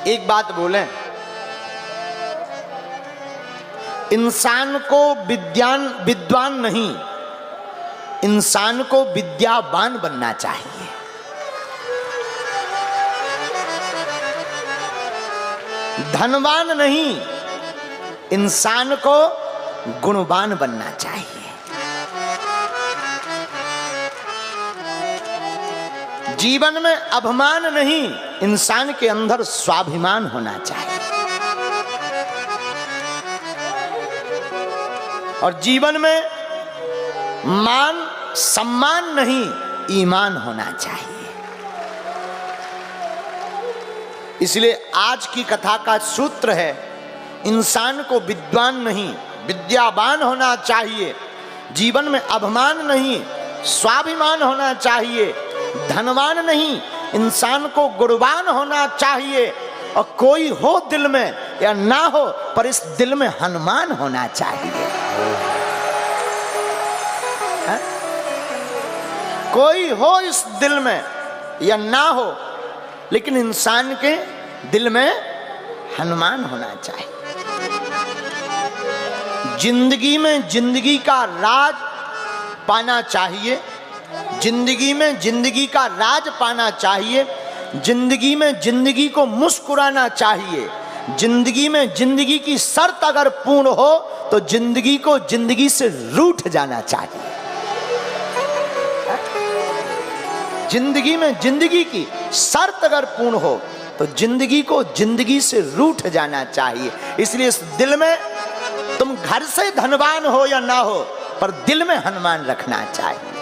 एक बात बोलें, इंसान को विद्वान नहीं, इंसान को विद्यावान बनना चाहिए। धनवान नहीं, इंसान को गुणवान बनना चाहिए। जीवन में अभिमान नहीं, इंसान के अंदर स्वाभिमान होना चाहिए। और जीवन में मान सम्मान नहीं, ईमान होना चाहिए। इसलिए आज की कथा का सूत्र है, इंसान को विद्वान नहीं विद्यावान होना चाहिए। जीवन में अभिमान नहीं, स्वाभिमान होना चाहिए। धनवान नहीं, इंसान को गुणवान होना चाहिए। और कोई हो दिल में या ना हो, पर इस दिल में हनुमान होना चाहिए। है? कोई हो इस दिल में या ना हो, लेकिन इंसान के दिल में हनुमान होना चाहिए। जिंदगी में जिंदगी का राज पाना चाहिए। जिंदगी में जिंदगी का राज पाना चाहिए। जिंदगी में जिंदगी को मुस्कुराना चाहिए। जिंदगी में जिंदगी की शर्त अगर पूर्ण हो तो जिंदगी को जिंदगी से रूठ जाना चाहिए। जिंदगी में जिंदगी की शर्त अगर पूर्ण हो तो जिंदगी को जिंदगी से रूठ जाना चाहिए। इसलिए इस दिल में, तुम घर से धनवान हो या ना हो, पर दिल में हनुमान रखना चाहिए।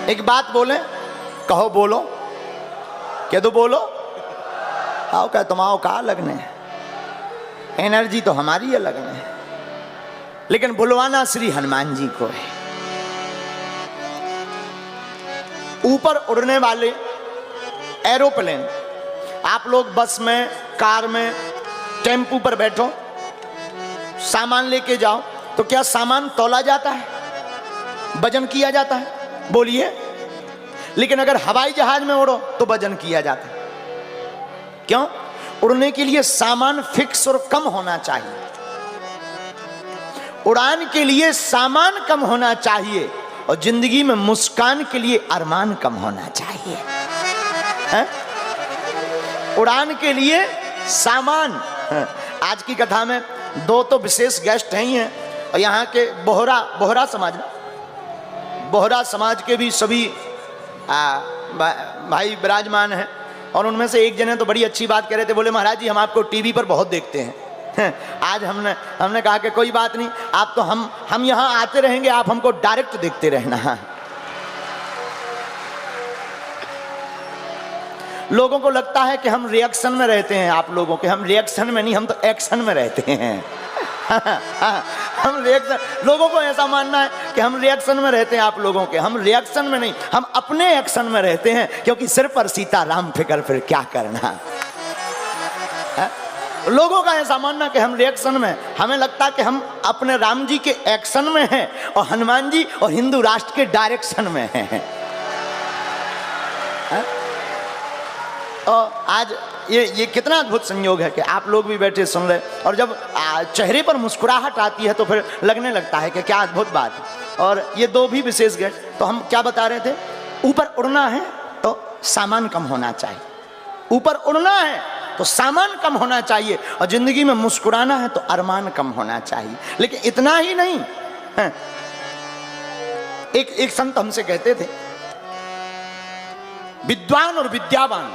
एक बात बोले, कहो बोलो, कह दो बोलो, आओ क्या तुम आओ का लगने, एनर्जी तो हमारी है लगने, लेकिन बुलवाना श्री हनुमान जी को है। ऊपर उड़ने वाले एरोप्लेन, आप लोग बस में, कार में, टेम्पू पर बैठो, सामान लेके जाओ तो क्या सामान तौला जाता है, वजन किया जाता है? बोलिए। लेकिन अगर हवाई जहाज में उड़ो तो वजन किया जाता है। क्यों? उड़ने के लिए सामान फिक्स और कम होना चाहिए। उड़ान के लिए सामान कम होना चाहिए, और जिंदगी में मुस्कान के लिए अरमान कम होना चाहिए। है? उड़ान के लिए सामान। आज की कथा में दो तो विशेष गेस्ट हैं ही हैं, और यहाँ के बोहरा समाज, बोहरा समाज के भी सभी भाई विराजमान हैं। और उनमें से एक जने तो बड़ी अच्छी बात कह रहे थे, बोले महाराज जी हम आपको टीवी पर बहुत देखते हैं। आज हमने कहा कि कोई बात नहीं, आप तो हम यहाँ आते रहेंगे, आप हमको डायरेक्ट देखते रहना। लोगों को लगता है कि हम रिएक्शन में रहते हैं, आप लोगों के, हम रिएक्शन में नहीं, हम तो एक्शन में रहते हैं। हम रिएक्शन, लोगों को ऐसा मानना है कि हम रिएक्शन में रहते हैं, आप लोगों के, हम रिएक्शन में नहीं, हम अपने एक्शन में रहते हैं, क्योंकि सिर पर सीताराम फिकर फिर क्या करना। है? लोगों का ऐसा मानना कि हम रिएक्शन में, हमें लगता है कि हम अपने राम जी के एक्शन में हैं और हनुमान जी और हिंदू राष्ट्र के डायरेक्शन में हैं। है? और आज ये कितना अद्भुत संयोग है कि आप लोग भी बैठे सुन रहे, और जब चेहरे पर मुस्कुराहट आती है तो फिर लगने लगता है कि क्या अद्भुत बात है। और ये दो भी विशेष गेस्ट, तो हम क्या बता रहे थे, ऊपर उड़ना है तो सामान कम होना चाहिए। ऊपर उड़ना है तो सामान कम होना चाहिए, और जिंदगी में मुस्कुराना है तो अरमान कम होना चाहिए। लेकिन इतना ही नहीं है। एक संत हमसे कहते थे, विद्वान और विद्यावान,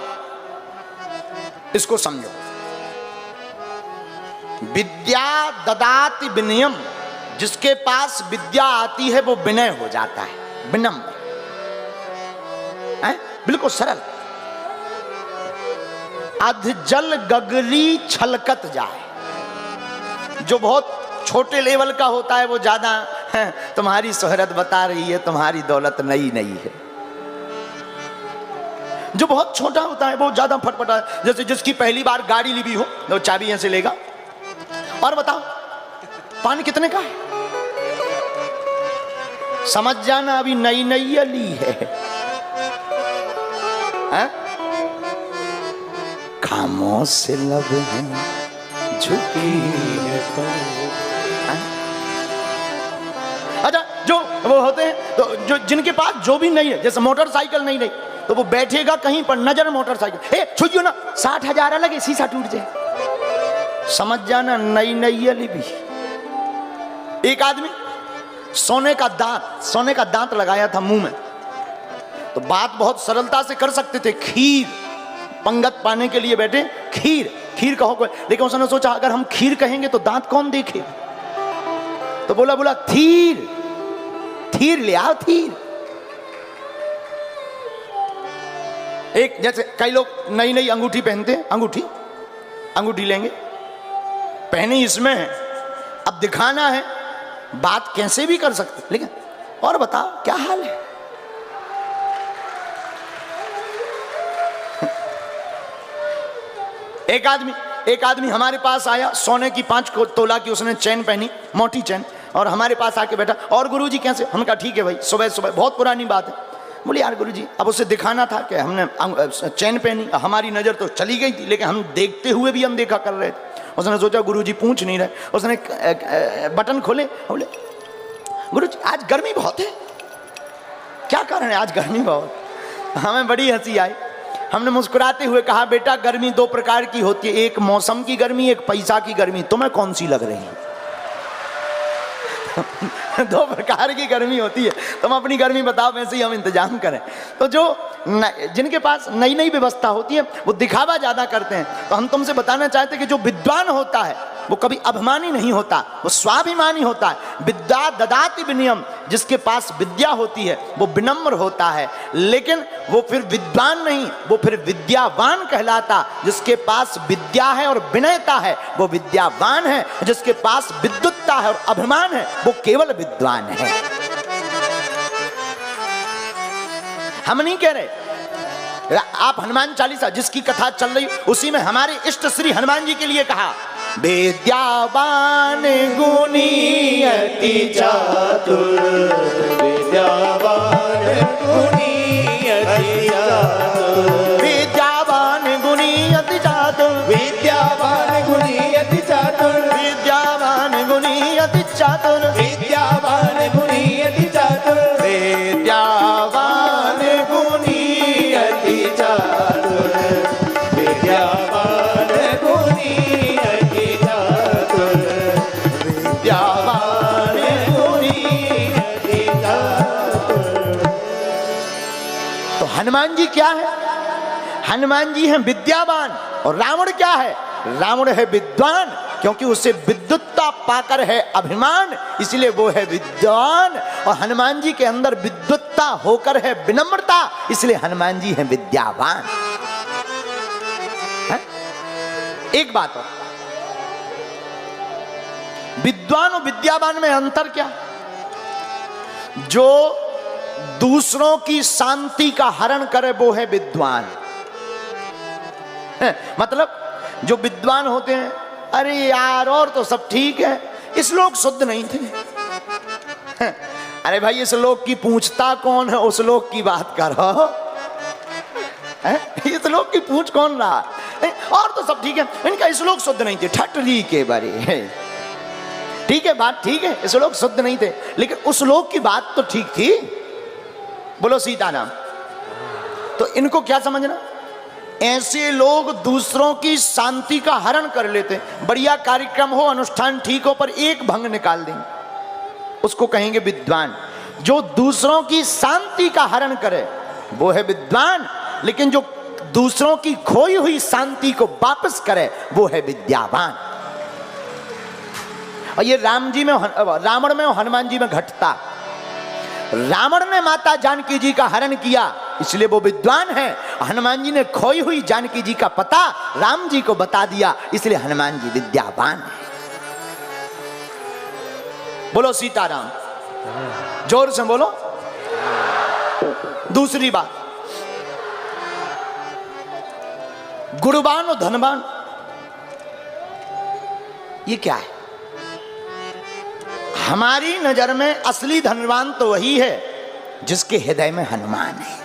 इसको समझो। विद्या ददाति विनयम, जिसके पास विद्या आती है वो विनय हो जाता है, विनम्र है, बिल्कुल सरल। अध जल गगरी छलकत जाए, जो बहुत छोटे लेवल का होता है वो ज्यादा तुम्हारी शोहरत बता रही है, तुम्हारी दौलत नई नई है। जो बहुत छोटा होता है वो ज्यादा फटफटा, जैसे जिसकी पहली बार गाड़ी ली भी हो वो चाबी यहां से लेगा, और बताओ पानी कितने का है, समझ जाना अभी नई नई ली है। खामोश से लब है झुकी है अच्छा, जो वो होते हैं तो जो जिनके पास जो भी नहीं है, जैसे मोटरसाइकिल नहीं रही तो वो बैठेगा कहीं पर, नजर मोटरसाइकिल, ए छुइयो ना, 60,000 लगे, शीशा टूट जाए, समझ जाना नई नई अली भी। एक आदमी सोने का दांत लगाया था मुंह में, तो बात बहुत सरलता से कर सकते थे, खीर पंगत पाने के लिए बैठे, खीर कहो कोई, लेकिन उसने सोचा अगर हम खीर कहेंगे तो दांत कौन देखे, तो बोला थीर ले आओ, थीर। एक जैसे कई लोग नई नई अंगूठी पहनते हैं, अंगूठी लेंगे, पहने इसमें है, अब दिखाना है, बात कैसे भी कर सकते, लेकिन और बताओ क्या हाल है। एक आदमी हमारे पास आया, सोने की 5 तोला की उसने चैन पहनी, मोटी चैन, और हमारे पास आके बैठा, और गुरुजी कैसे, हमने कहा ठीक है भाई, सुबह बहुत पुरानी बात है। बोले यार गुरुजी, अब उसे दिखाना था कि हमने चैन पहनी, हमारी नजर तो चली गई थी, लेकिन हम देखते हुए भी अनदेखा कर रहे थे। उसने सोचा गुरुजी पूछ नहीं रहे, उसने बटन खोले, बोले गुरुजी आज गर्मी बहुत है, क्या कारण है आज गर्मी बहुत। हमें बड़ी हंसी आई, हमने मुस्कुराते हुए कहा बेटा गर्मी 2 प्रकार की होती है, एक मौसम की गर्मी, एक पैसा की गर्मी, तुम्हें कौन सी लग रही है? 2 प्रकार की गर्मी होती है, तुम अपनी गर्मी बताओ, वैसे ही हम इंतजाम करें। तो जो जिनके पास नई नई व्यवस्था होती है वो दिखावा ज्यादा करते हैं। तो हम तुमसे बताना चाहते हैं कि जो विद्वान होता है वो कभी अभिमानी नहीं होता, वो स्वाभिमानी होता है। विद्या ददाति विनयम, जिसके पास विद्या होती है वो विनम्र होता है, लेकिन वो फिर विद्वान नहीं, वो फिर विद्यावान कहलाता। जिसके पास विद्या है और विनयता है वो विद्यावान है, जिसके पास विद्युत्ता है और अभिमान है वो केवल विद्वान है। हम नहीं कह रहे, आप हनुमान चालीसा जिसकी कथा चल रही उसी में हमारे इष्ट श्री हनुमान जी के लिए कहा, विद्यावान गुणी अति चातुर, विद्यावान गुणी अति चातुर, विद्यावान गुणी अति चातुर, विद्यावान गुणी अति चातुर, विद्यावान गुणी अति चातुर, विद्यावान गुणी अति चातुर, विद्यावान गुणी अति चातुर, विद्यावान गुणी अति चातुर, विद्यावान गुणी अति चातुर। तो हनुमान जी क्या है? हनुमान जी हैं विद्यावान, और रावण क्या है? रावण है विद्वान, क्योंकि उसे विद्युत्ता पाकर है अभिमान, इसलिए वो है विद्वान। और हनुमान जी के अंदर विद्युत्ता होकर है विनम्रता, इसलिए हनुमान जी हैं विद्यावान। है? एक बात और, विद्वान और विद्यावान में अंतर क्या? जो दूसरों की शांति का हरण करे वो है विद्वान। मतलब जो विद्वान होते हैं, अरे यार और तो सब ठीक है, इस लोग शुद्ध नहीं थे। अरे भाई इस लोग की पूछता कौन है, उस लोग की बात करो। इस लोग की पूछ कौन रहा? और तो सब ठीक है, इनका इस लोग शुद्ध नहीं थे, ठटरी के बारे। ठीक है, बात ठीक है, इस लोग शुद्ध नहीं थे, लेकिन उस लोग की बात तो ठीक थी। बोलो सीताराम। तो इनको क्या समझना, ऐसे लोग दूसरों की शांति का हरण कर लेते। बढ़िया कार्यक्रम हो, अनुष्ठान ठीक हो, पर एक भंग निकाल देंगे, उसको कहेंगे विद्वान। जो दूसरों की शांति का हरण करे वो है विद्वान, लेकिन जो दूसरों की खोई हुई शांति को वापस करे वो है विद्यावान। और ये रावण में और हनुमान जी में घटता। रावण ने माता जानकी जी का हरण किया, इसलिए वो विद्वान है। हनुमान जी ने खोई हुई जानकी जी का पता राम जी को बता दिया, इसलिए हनुमान जी विद्यावान है। बोलो सीताराम, जोर से बोलो। दूसरी बात, गुणवान और धनवान, ये क्या है? हमारी नजर में असली धनवान तो वही है जिसके हृदय में हनुमान है।